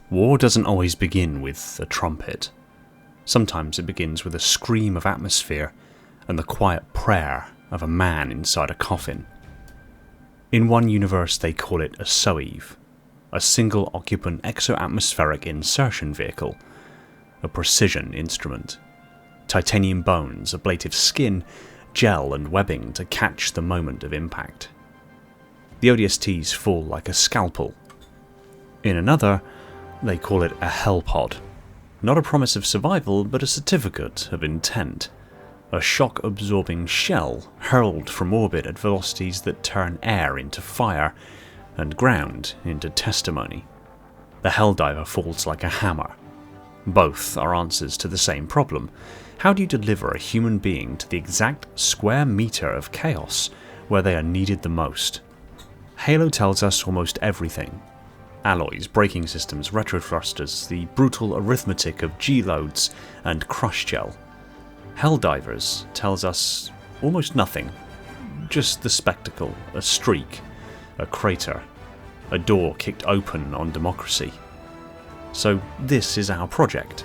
War doesn't always begin with a trumpet. Sometimes it begins with a scream of atmosphere and the quiet prayer of a man inside a coffin. In one universe they call it a SOEIV, a single-occupant exo-atmospheric insertion vehicle, a precision instrument. Titanium bones, ablative skin, gel and webbing to catch the moment of impact. The ODSTs fall like a scalpel. In another, they call it a Hellpod. Not a promise of survival, but a certificate of intent. A shock-absorbing shell hurled from orbit at velocities that turn air into fire and ground into testimony. The Helldiver falls like a hammer. Both are answers to the same problem. How do you deliver a human being to the exact square meter of chaos where they are needed the most? Halo tells us almost everything. Alloys, braking systems, retrothrusters, the brutal arithmetic of G-loads and crush gel. Helldivers tells us almost nothing. Just the spectacle, a streak, a crater, a door kicked open on democracy. So this is our project.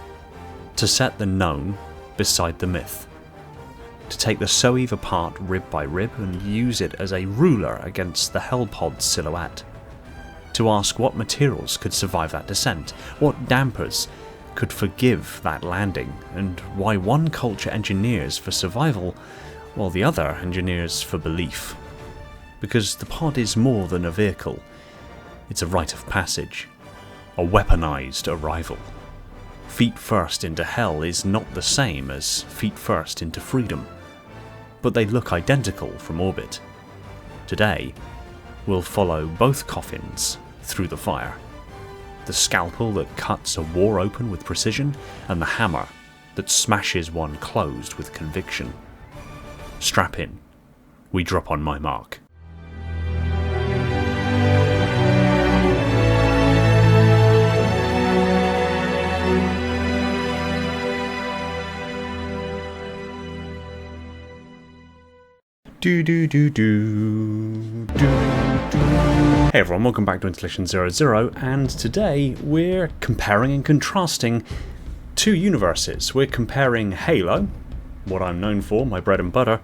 To set the known beside the myth. To take the SOEIV apart rib by rib and use it as a ruler against the Hellpod silhouette. To ask what materials could survive that descent, what dampers could forgive that landing, and why one culture engineers for survival while the other engineers for belief. Because the pod is more than a vehicle, it's a rite of passage, a weaponized arrival. Feet first into hell is not the same as feet first into freedom, but they look identical from orbit. Today, we'll follow both coffins through the fire. The scalpel that cuts a war open with precision, and the hammer that smashes one closed with conviction. Strap in. We drop on my mark. Hey everyone, welcome back to Installation 00, and today we're comparing and contrasting two universes. We're comparing Halo, what I'm known for, my bread and butter,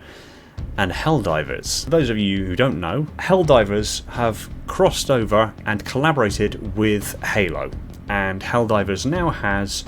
and Helldivers. For those of you who don't know, Helldivers have crossed over and collaborated with Halo, and Helldivers now has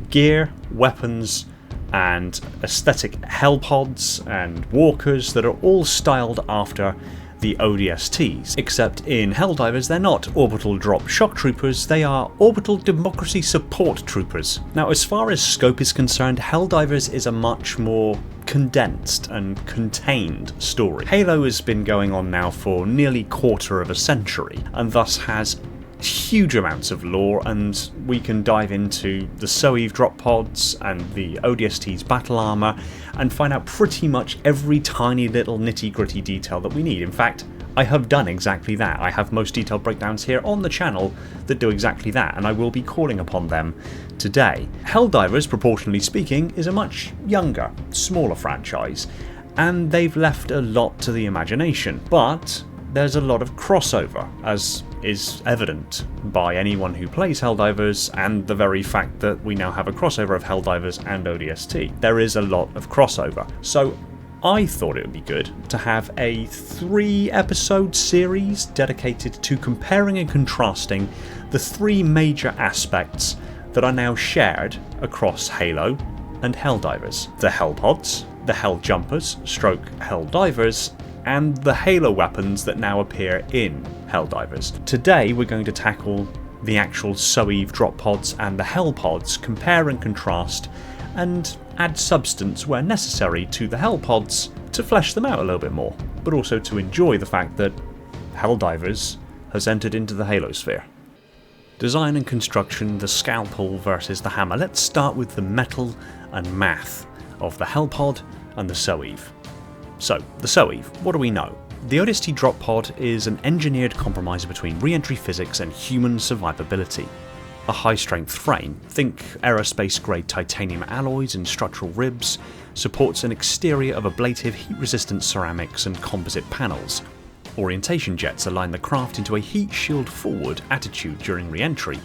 gear, weapons, and aesthetic Hellpods and walkers that are all styled after the ODSTs, except in Helldivers they're not orbital drop shock troopers, they are orbital democracy support troopers. Now as far as scope is concerned, Helldivers is a much more condensed and contained story. Halo has been going on now for nearly quarter of a century, and thus has huge amounts of lore, and we can dive into the SOEIV drop pods and the ODST's battle armour and find out pretty much every tiny little nitty gritty detail that we need. In fact, I have done exactly that. I have most detailed breakdowns here on the channel that do exactly that, and I will be calling upon them today. Helldivers, proportionally speaking, is a much younger, smaller franchise, and they've left a lot to the imagination, but there's a lot of crossover, as is evident by anyone who plays Helldivers, and the very fact that we now have a crossover of Helldivers and ODST. There is a lot of crossover. So I thought it would be good to have a 3-episode series dedicated to comparing and contrasting the 3 major aspects that are now shared across Halo and Helldivers. The Hellpods, the Helljumpers, Helldivers, and the Halo weapons that now appear in Helldivers. Today we're going to tackle the actual SOEIV drop pods and the Hellpods, compare and contrast, and add substance where necessary to the Hellpods to flesh them out a little bit more, but also to enjoy the fact that Helldivers has entered into the Halo sphere. Design and construction, the scalpel versus the hammer. Let's start with the metal and math of the Hellpod and the SOEIV. So, the SOEIV, what do we know? The ODST drop pod is an engineered compromise between re-entry physics and human survivability. A high-strength frame, think aerospace-grade titanium alloys and structural ribs, supports an exterior of ablative heat-resistant ceramics and composite panels. Orientation jets align the craft into a heat shield forward attitude during re-entry.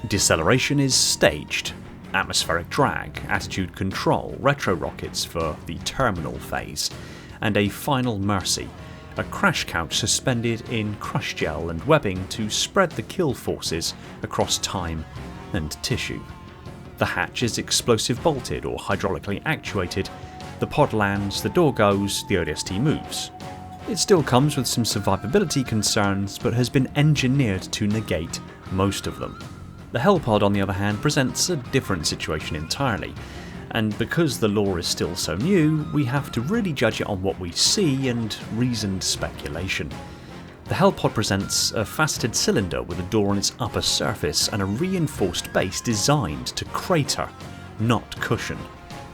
Deceleration is staged. Atmospheric drag, attitude control, retro rockets for the terminal phase, and a final mercy, a crash couch suspended in crush gel and webbing to spread the kill forces across time and tissue. The hatch is explosive bolted or hydraulically actuated. The pod lands, the door goes, the ODST moves. It still comes with some survivability concerns, but has been engineered to negate most of them. The Hellpod, on the other hand, presents a different situation entirely, and because the lore is still so new, we have to really judge it on what we see and reasoned speculation. The Hellpod presents a faceted cylinder with a door on its upper surface and a reinforced base designed to crater, not cushion.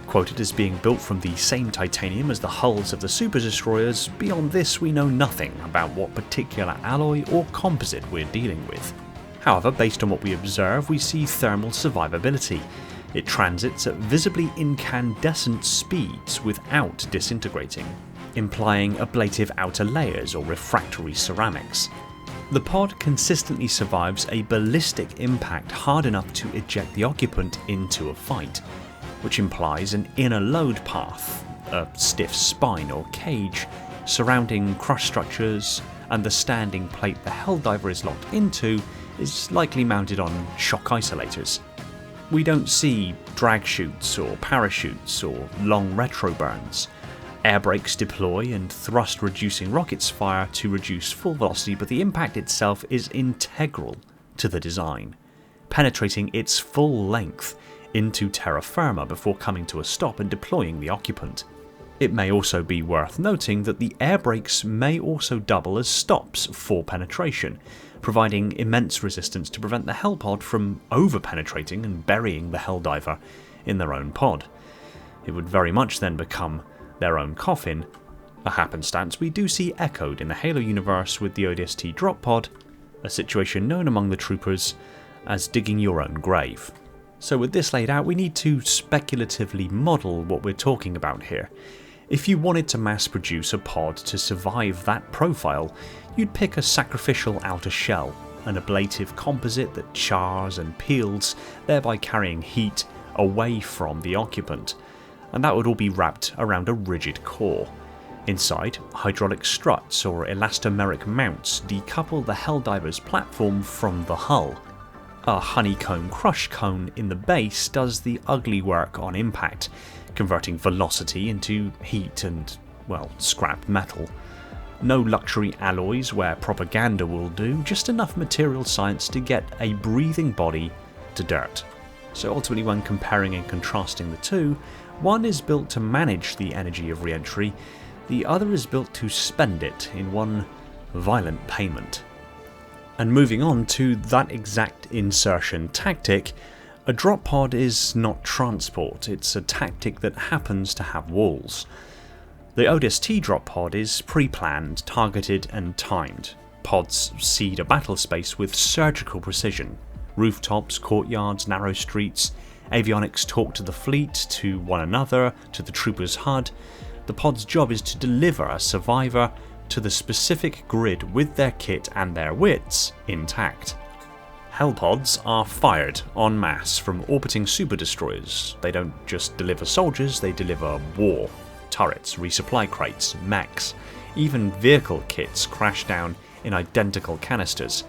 Quoted as being built from the same titanium as the hulls of the super destroyers, beyond this we know nothing about what particular alloy or composite we're dealing with. However, based on what we observe, we see thermal survivability. It transits at visibly incandescent speeds without disintegrating, implying ablative outer layers or refractory ceramics. The pod consistently survives a ballistic impact hard enough to eject the occupant into a fight, which implies an inner load path, a stiff spine or cage, surrounding crush structures, and the standing plate the Helldiver is locked into is likely mounted on shock isolators. We don't see drag chutes or parachutes or long retro burns. Air brakes deploy and thrust reducing rockets fire to reduce full velocity, but the impact itself is integral to the design, penetrating its full length into terra firma before coming to a stop and deploying the occupant. It may also be worth noting that the air brakes may also double as stops for penetration, providing immense resistance to prevent the Hellpod from over-penetrating and burying the Helldiver in their own pod. It would very much then become their own coffin, a happenstance we do see echoed in the Halo universe with the ODST Droppod, a situation known among the troopers as digging your own grave. So with this laid out, we need to speculatively model what we're talking about here. If you wanted to mass produce a pod to survive that profile, you'd pick a sacrificial outer shell, an ablative composite that chars and peels, thereby carrying heat away from the occupant, and that would all be wrapped around a rigid core. Inside, hydraulic struts or elastomeric mounts decouple the Helldiver's platform from the hull. A honeycomb crush cone in the base does the ugly work on impact, converting velocity into heat and, well, scrap metal. No luxury alloys where propaganda will do, just enough material science to get a breathing body to dirt. So ultimately, when comparing and contrasting the two, one is built to manage the energy of re-entry, the other is built to spend it in one violent payment. And moving on to that exact insertion tactic, a drop pod is not transport, it's a tactic that happens to have walls. The ODST drop pod is pre-planned, targeted and timed. Pods seed a battle space with surgical precision. Rooftops, courtyards, narrow streets, avionics talk to the fleet, to one another, to the trooper's HUD. The pod's job is to deliver a survivor to the specific grid with their kit and their wits intact. Hellpods are fired en masse from orbiting super destroyers. They don't just deliver soldiers, they deliver war. Turrets, resupply crates, mechs, even vehicle kits crash down in identical canisters.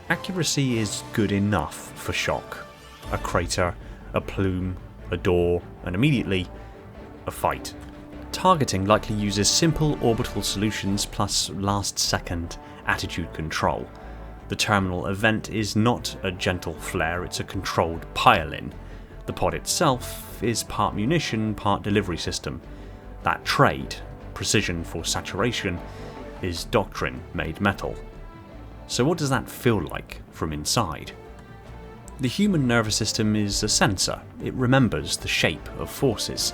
Accuracy is good enough for shock. A crater, a plume, a door, and immediately, a fight. Targeting likely uses simple orbital solutions plus last-second attitude control. The terminal event is not a gentle flare, it's a controlled pile-in. The pod itself is part munition, part delivery system. That trade, precision for saturation, is doctrine made metal. So what does that feel like from inside? The human nervous system is a sensor. It remembers the shape of forces.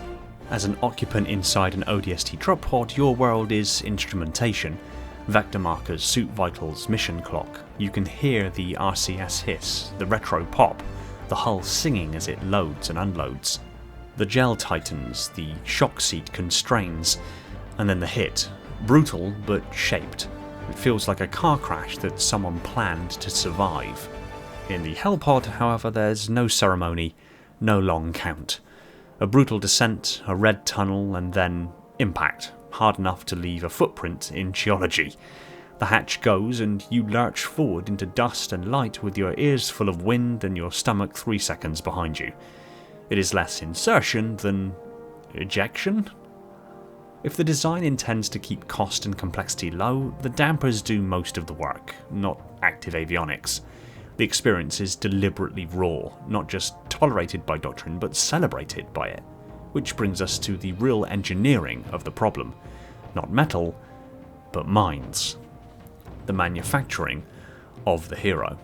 As an occupant inside an ODST drop pod, your world is instrumentation. Vector markers, suit vitals, mission clock. You can hear the RCS hiss, the retro pop, the hull singing as it loads and unloads. The gel tightens, the shock seat constrains, and then the hit. Brutal, but shaped. It feels like a car crash that someone planned to survive. In the Hellpod, however, there's no ceremony, no long count. A brutal descent, a red tunnel, and then impact, hard enough to leave a footprint in geology. The hatch goes and you lurch forward into dust and light with your ears full of wind and your stomach 3 seconds behind you. It is less insertion than ejection? If the design intends to keep cost and complexity low, the dampers do most of the work, not active avionics. The experience is deliberately raw, not just tolerated by Doctrine, but celebrated by it. Which brings us to the real engineering of the problem. Not metal, but minds. The manufacturing of the hero.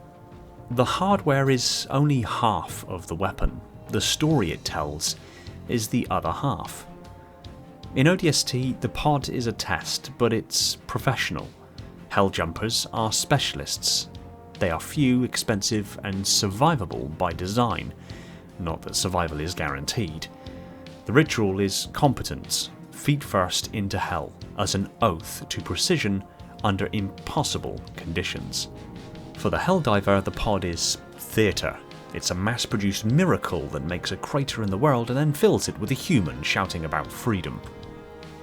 The hardware is only half of the weapon. The story it tells is the other half. In ODST, the pod is a test, but it's professional. Helljumpers are specialists. They are few, expensive, and survivable by design. Not that survival is guaranteed. The ritual is competence, feet first into hell, as an oath to precision under impossible conditions. For the Helldiver, the pod is theatre. It's a mass-produced miracle that makes a crater in the world and then fills it with a human shouting about freedom.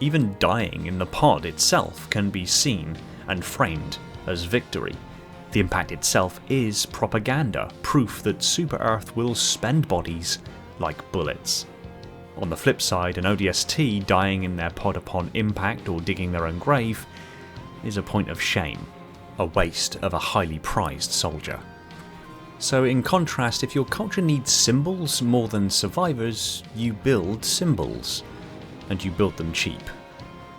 Even dying in the pod itself can be seen and framed as victory. The impact itself is propaganda, proof that Super Earth will spend bodies like bullets. On the flip side, an ODST dying in their pod upon impact or digging their own grave is a point of shame, a waste of a highly prized soldier. So in contrast, if your culture needs symbols more than survivors, you build symbols, and you build them cheap.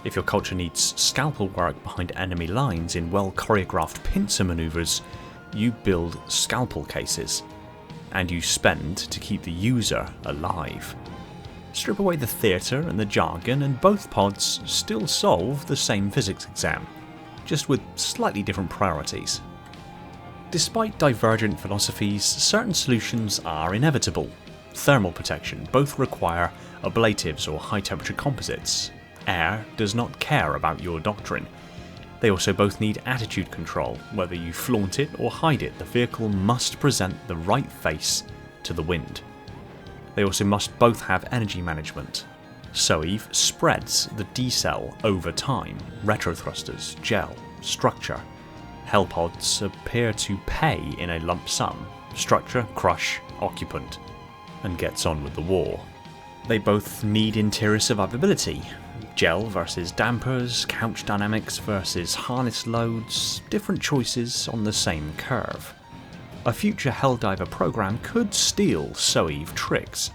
If your culture needs scalpel work behind enemy lines in well-choreographed pincer maneuvers, you build scalpel cases, and you spend to keep the user alive. Strip away the theatre and the jargon and both pods still solve the same physics exam, just with slightly different priorities. Despite divergent philosophies, certain solutions are inevitable. Thermal protection both require ablatives or high-temperature composites. Air does not care about your doctrine. They also both need attitude control. Whether you flaunt it or hide it, the vehicle must present the right face to the wind. They also must both have energy management. SOEIV spreads the decel over time, retrothrusters, gel, structure. Hellpods appear to pay in a lump sum, structure, crush, occupant, and gets on with the war. They both need interior survivability. Gel versus dampers, couch dynamics versus harness loads, different choices on the same curve. A future Helldiver program could steal SOEIV tricks.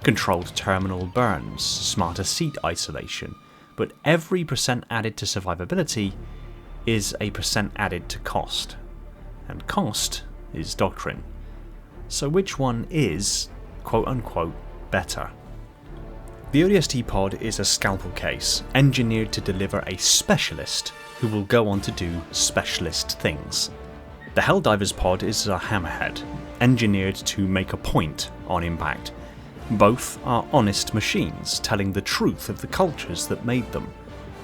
Controlled terminal burns, smarter seat isolation, but every percent added to survivability is a percent added to cost. And cost is doctrine. So which one is, quote-unquote, better? The ODST pod is a scalpel case, engineered to deliver a specialist who will go on to do specialist things. The Helldiver's pod is a hammerhead, engineered to make a point on impact. Both are honest machines, telling the truth of the cultures that made them.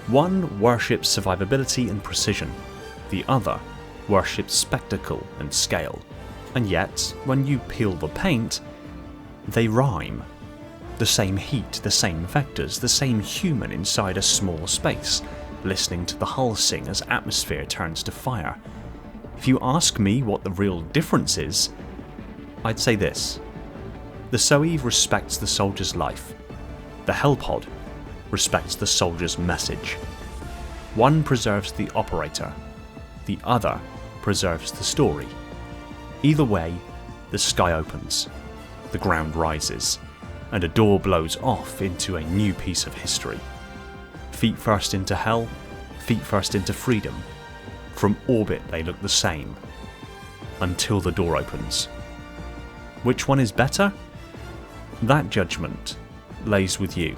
One worships survivability and precision, the other worships spectacle and scale. And yet, when you peel the paint, they rhyme. The same heat, the same vectors, the same human inside a small space, listening to the hull sing as atmosphere turns to fire. If you ask me what the real difference is, I'd say this. The SOEIV respects the soldier's life. The Hellpod respects the soldier's message. One preserves the operator, the other preserves the story. Either way, the sky opens, the ground rises, and a door blows off into a new piece of history. Feet first into hell, feet first into freedom. From orbit they look the same, until the door opens. Which one is better? That judgment lays with you.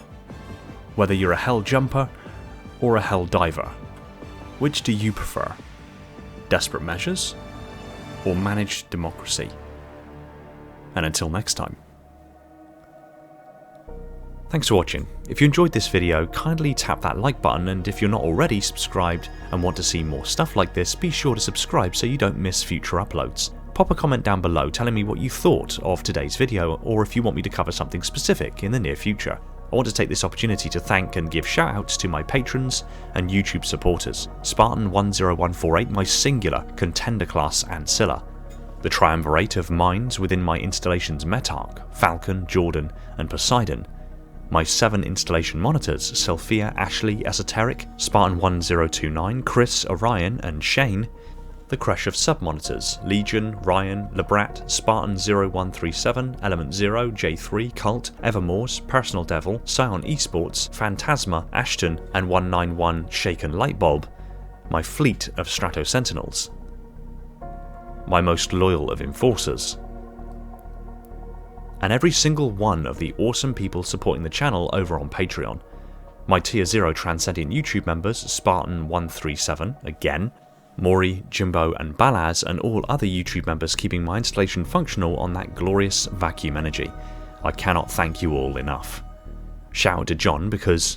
Whether you're a Helljumper or a Helldiver, which do you prefer? Desperate measures or managed democracy? And until next time. Thanks for watching. If you enjoyed this video, kindly tap that like button, and if you're not already subscribed and want to see more stuff like this, be sure to subscribe so you don't miss future uploads. pop a comment down below telling me what you thought of today's video, or if you want me to cover something specific in the near future. I want to take this opportunity to thank and give shoutouts to my patrons and YouTube supporters, Spartan10148, my singular contender class Ancilla, the triumvirate of mines within my installation's Metarch, Falcon, Jordan and Poseidon, my 7 installation monitors, Sophia, Ashley, Esoteric, Spartan1029, Chris, Orion and Shane, the crush of sub-monitors, Legion, Ryan, Lebrat, Spartan0137, Element 0, J3, Cult, Evermore's, Personal Devil, Scion Esports, Phantasma, Ashton and 191 Shaken Lightbulb, my fleet of Strato Sentinels, my most loyal of Enforcers, and every single one of the awesome people supporting the channel over on Patreon. My Tier 0 Transcendent YouTube members, Spartan137, again, Maury, Jimbo and Balaz, and all other YouTube members keeping my installation functional on that glorious vacuum energy. I cannot thank you all enough. Shout out to John because...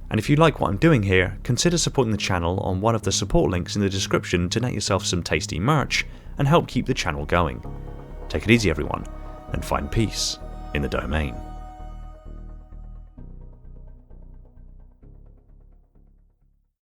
And if you like what I'm doing here, consider supporting the channel on one of the support links in the description to net yourself some tasty merch and help keep the channel going. Take it easy everyone, and find peace in the domain.